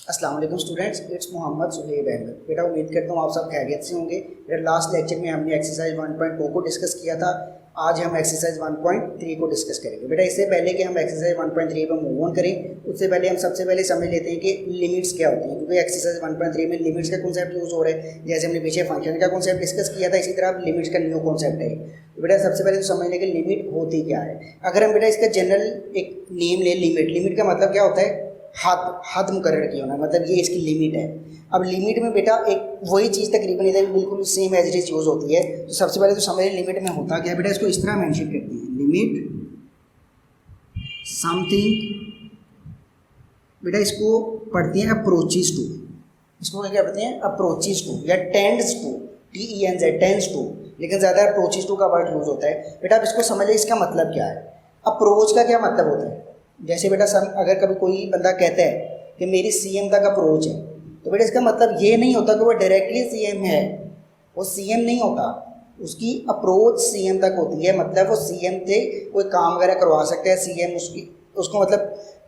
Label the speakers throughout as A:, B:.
A: अस्सलाम वालेकुम students, it's Mohammad Suhaib Ahmad. बेटा उम्मीद करता हूँ आप सब खैरियत से होंगे। बेटा लास्ट लेक्चर में हमने एक्सरसाइज 1.2 को डिस्कस किया था। आज हम एक्सरसाइज 1.3 को डिस्कस करेंगे। बेटा इससे पहले कि हम एक्सरसाइज 1.3 पर मूव ऑन करें, उससे पहले हम सबसे पहले समझ लेते हैं कि लिमिट्स क्या होती हैं, क्योंकि एक्सरसाइज 1.3 में लिमिट्स का कॉन्सेप्ट यूज़ हो रहा है। जैसे हमने पीछे फंक्शन का कॉन्सेप्ट डिस्कस किया था, इसी तरह अब लिमिट्स का न्यू कॉन्सेप्ट है। तो बेटा सबसे पहले तो समझ लें कि लिमिट होती क्या है। अगर हम बेटा इसका जनरल एक नेम ले, लिमिट का मतलब क्या होता है, हद मुकर्रर की होना, मतलब ये इसकी लिमिट है। अब लिमिट में बेटा एक वही चीज़ तकरीबन इधर बिल्कुल same as it is use होती है। तो सबसे पहले तो समझ लिमिट में होता क्या है। बेटा इसको इस तरह मेंशन करते हैं, लिमिट समथिंग। बेटा इसको पढ़ते हैं अप्रोचेस टू। इसको क्या पढ़ते हैं, अप्रोचेस टू या tends to, TENZ tends to, लेकिन ज़्यादा अप्रोचेस टू का वर्ड यूज़ होता है। बेटा आप इसको समझ लें, इसका मतलब क्या है। अप्रोच का क्या मतलब होता है। जैसे बेटा अगर कभी कोई बंदा कहता है कि मेरी CM तक अप्रोच है, तो बेटा इसका मतलब ये नहीं होता कि वो डायरेक्टली CM है, वो CM नहीं होता, उसकी अप्रोच CM तक होती है। मतलब वो CM से कोई काम वगैरह करवा सकता है, CM उसको मतलब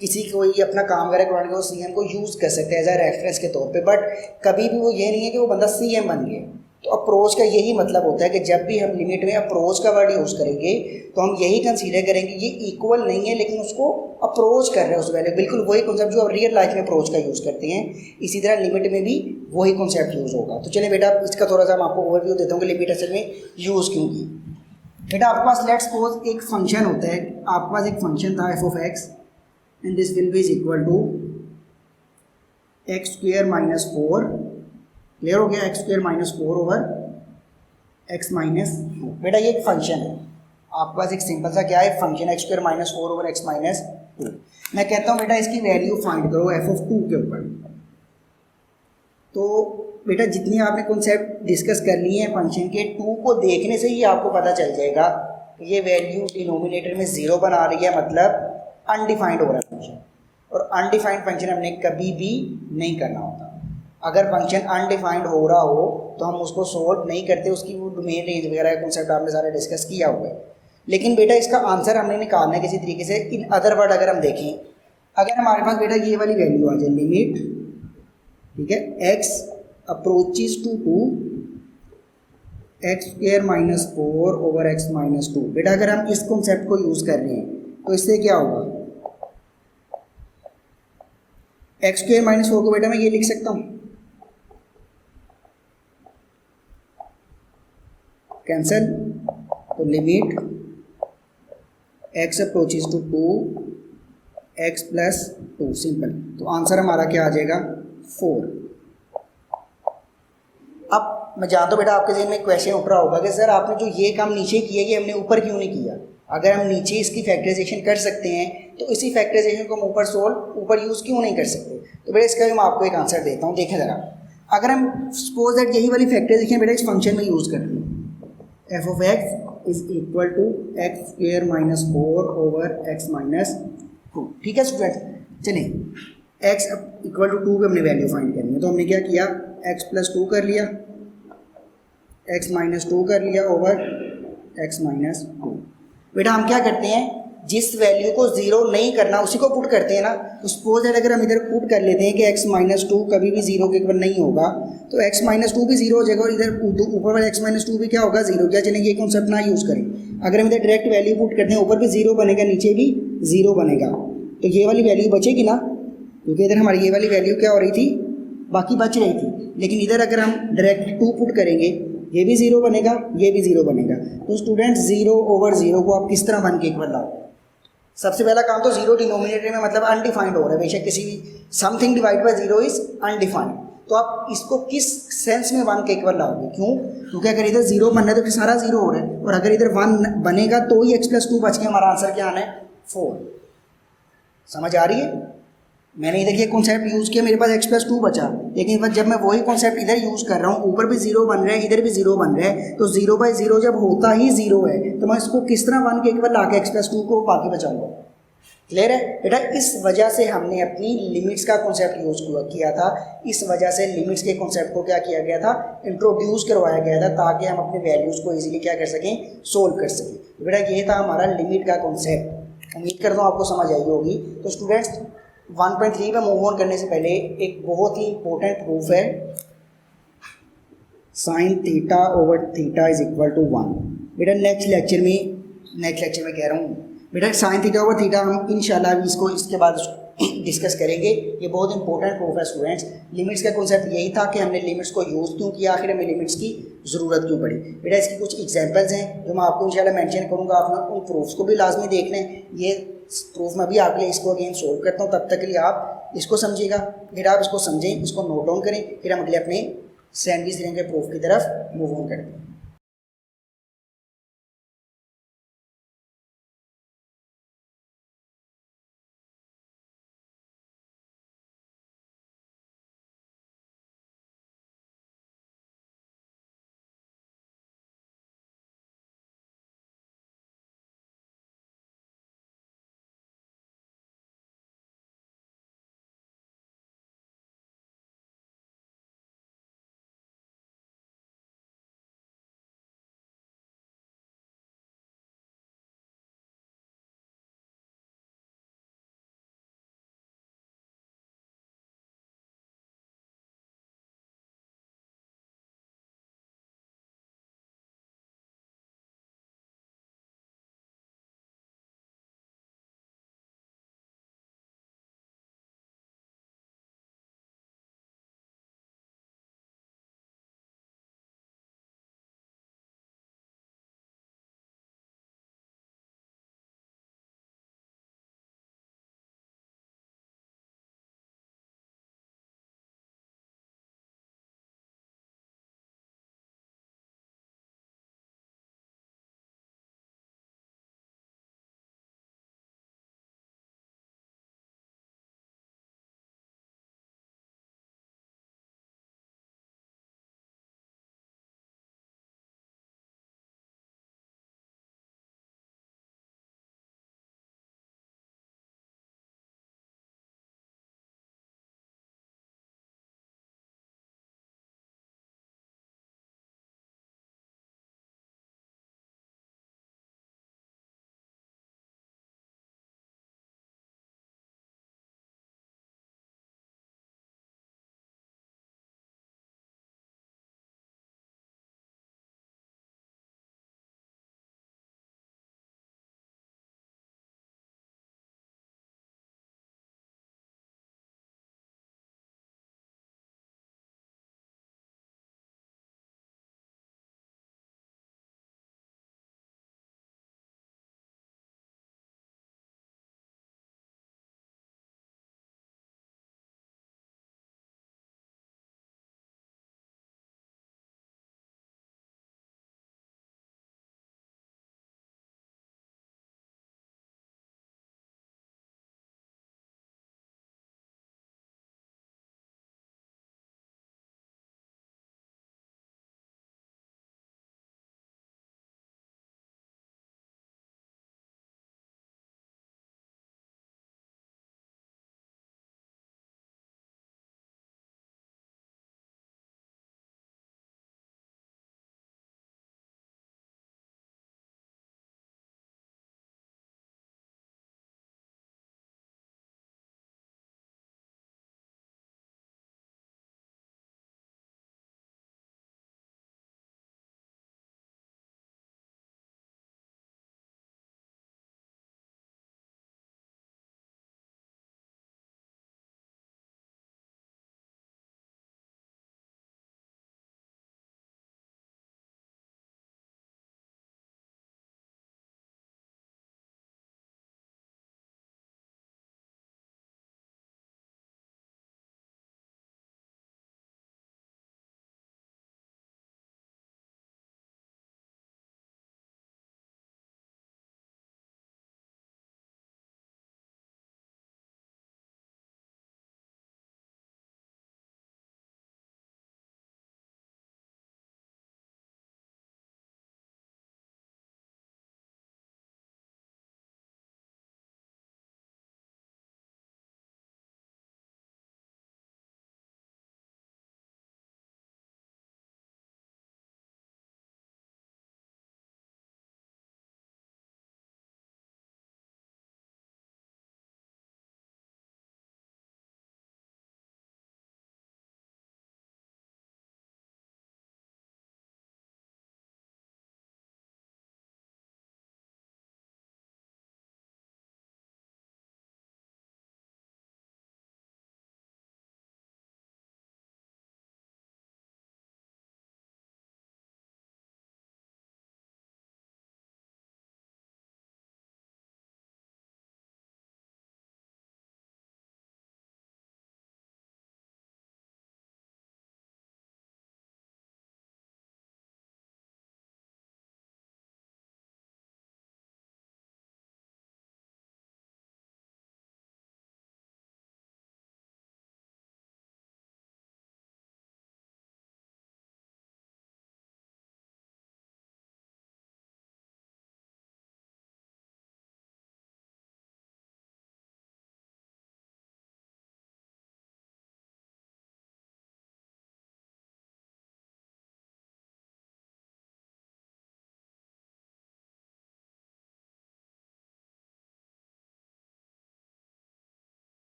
A: किसी कोई अपना काम वगैरह करवाने के वो CM को यूज़ कर सकते हैं एज अ रेफरेंस के तौर पे। बट कभी भी वो ये नहीं है कि वो बंदा CM बन गया। तो अप्रोच का यही मतलब होता है कि जब भी हम लिमिट में अप्रोच का वर्ड यूज़ करेंगे तो हम यही कंसीडर करेंगे ये इक्वल नहीं है, लेकिन उसको अप्रोच कर रहे हैं उस वैल्यू। बिल्कुल वही कॉन्सेप्ट जो आप रियल लाइफ में अप्रोच का यूज़ करते हैं, इसी तरह लिमिट में भी वही कॉन्सेप्ट यूज़ होगा। तो चलिए बेटा इसका थोड़ा सा मैं आपको ओवरव्यू देता हूँ कि लिमिट असल में यूज़ क्यों की। बेटा आपके पास लेट्स सपोज एक फंक्शन होता है, आपके पास एक फंक्शन था f(x) and this will be is equal to x² - 4। Clear हो गया, x² - 4 ओवर x - 2। बेटा ये एक फंक्शन है, आपके पास एक सिंपल सा क्या है, फंक्शन x² - 4 ओवर x - 2। मैं कहता हूँ बेटा इसकी वैल्यू फाइंड करो f(2) के ऊपर। तो बेटा जितनी आपने कॉन्सेप्ट डिस्कस कर लिए हैं फंक्शन के, 2 को देखने से ही आपको पता चल जाएगा कि ये वैल्यू डिनोमिनेटर में 0 बना रही है, मतलब अनडिफाइंड हो रहा है फंक्शन। और अनडिफाइंड फंक्शन हमने कभी भी नहीं करना होता। अगर फंक्शन अनडिफाइंड हो रहा हो तो हम उसको सोल्व नहीं करते, उसकी वो डोमेन रेंज वगैरह कॉन्सेप्ट आपने सारा डिस्कस किया हुआ है। लेकिन बेटा इसका आंसर हमने निकालना है किसी तरीके से। इन अदर वर्ड अगर हम देखें, अगर हमारे पास बेटा ये वाली वैल्यू आ जाए, लिमिट, ठीक है, x approaches to 2 x² - 4 over x - 2। बेटा अगर हम इस कॉन्सेप्ट को यूज़ कर रहे हैं तो इससे क्या होगा, x² - 4 को बेटा मैं ये लिख सकता हूँ, कैंसल। तो limit x approaches to 2 x + 2, simple. तो आंसर हमारा क्या आ जाएगा, 4। अब मैं जानता हूँ बेटा आपके जहन में क्वेश्चन उठ रहा होगा कि सर आपने जो ये काम नीचे किया ये हमने ऊपर क्यों नहीं किया। अगर हम नीचे इसकी फैक्टराइजेशन कर सकते हैं तो इसी फैक्टराइजेशन को हम ऊपर यूज़ क्यों नहीं कर सकते। तो बेटा इसका भी मैं आपको एक आंसर देता हूँ, देखें ज़रा। अगर हम सपोज दैट यही वाली फैक्टराइजेशन बेटा इस फंक्शन में यूज़ करते हैं, f(x) is equal to x² - 4 over x - 2। ठीक है स्टूडेंट, चलिए x इक्वल टू 2 पे हमने वैल्यू फाइंड करनी है। तो हमने क्या किया, x + 2 कर लिया, x - 2 कर लिया ओवर x - 2। बेटा हम क्या करते हैं, जिस वैल्यू को 0 नहीं करना उसी को पुट करते हैं ना। तो सपोज दैट अगर हम इधर पुट कर लेते हैं कि x - 2 कभी भी 0 के इक्वल नहीं होगा, तो x - 2 भी 0 हो जाएगा और इधर ऊपर वाला x - 2 भी क्या होगा, 0। क्या चलेंगे, ये कॉन्सेप्ट ना यूज़ करें। अगर हम इधर डायरेक्ट वैल्यू पुट करते हैं, ऊपर भी 0 बनेगा, नीचे भी 0 बनेगा, तो ये वाली वैल्यू बचेगी ना, क्योंकि इधर हमारी ये वाली वैल्यू क्या हो रही थी, बाकी बच रही थी। लेकिन इधर अगर हम डायरेक्ट 2 पुट करेंगे, ये भी 0 बनेगा, ये भी 0 बनेगा। तो स्टूडेंट 0 ओवर 0 को आप किस तरह बन के इक्वल लाओ। सबसे पहला काम तो 0 डिनोमिनेटर में मतलब अनडिफाइंड हो रहा है, बेशक किसी भी something divide by 0 is undefined. तो आप इसको किस सेंस में 1 के इक्वल लाओगे, क्यों, क्योंकि अगर इधर 0 बन रहा है तो फिर सारा 0 हो रहा है, और अगर इधर 1 बनेगा तो ही x + 2 बच के हमारा आंसर क्या आना है, 4। समझ आ रही है। मैंने इधर ये कॉन्सेप्ट यूज़ किया, मेरे पास x + 2 बचा, लेकिन बस जब मैं वही कॉन्सेप्ट इधर यूज़ कर रहा हूँ, ऊपर भी 0 बन रहा है, इधर भी 0 बन रहा है, तो 0/0 जब होता ही 0 है, तो मैं इसको किस तरह 1 के इक्वल ला के x + 2 को बाकी बचाऊंगा। क्लियर है बेटा। इस वजह से हमने अपनी लिमिट्स का कॉन्सेप्ट यूज़ किया था। इस वजह से लिमिट्स के कॉन्सेप्ट को क्या किया गया था, इंट्रोड्यूस करवाया गया था, ताकि हम अपने वैल्यूज़ को इजीली क्या कर सकें, सोल्व कर सकें। तो बेटा ये था हमारा लिमिट का कॉन्सेप्ट। उम्मीद करता हूँ आपको समझ आई होगी। तो स्टूडेंट्स 1.3 पे मूव ऑन करने से पहले एक बहुत ही इंपॉर्टेंट प्रूफ है, sine theta over theta is equal to 1। बेटा नेक्स्ट लेक्चर में कह रहा हूँ बेटा, साइन थीटा ओवर थीटा हम इंशाल्लाह अभी इसको इसके बाद डिस्कस करेंगे। ये बहुत इंपॉर्टेंट प्रूफ है स्टूडेंट्स। लिमिट्स का कॉन्सेप्ट यही था कि हमने लिमिट्स को यूज़ क्यों किया, आखिर हमें लिमिट्स की ज़रूरत क्यों पड़ी। बेटा इसकी कुछ एग्जांपल्स हैं जो मैं आपको इंशाल्लाह मेंशन करूँगा, आपने उन प्रूफ्स को भी लाजमी देखना है। ये प्रूफ मैं भी आपके लिए इसको अगेन सोल्व करता हूँ, तब तक के लिए आप इसको समझिएगा, फिर आप इसको समझें, इसको नोट डाउन करें, फिर हम अगले अपने सैंडविच रिंग के प्रूफ की तरफ मूव ऑन करते हैं।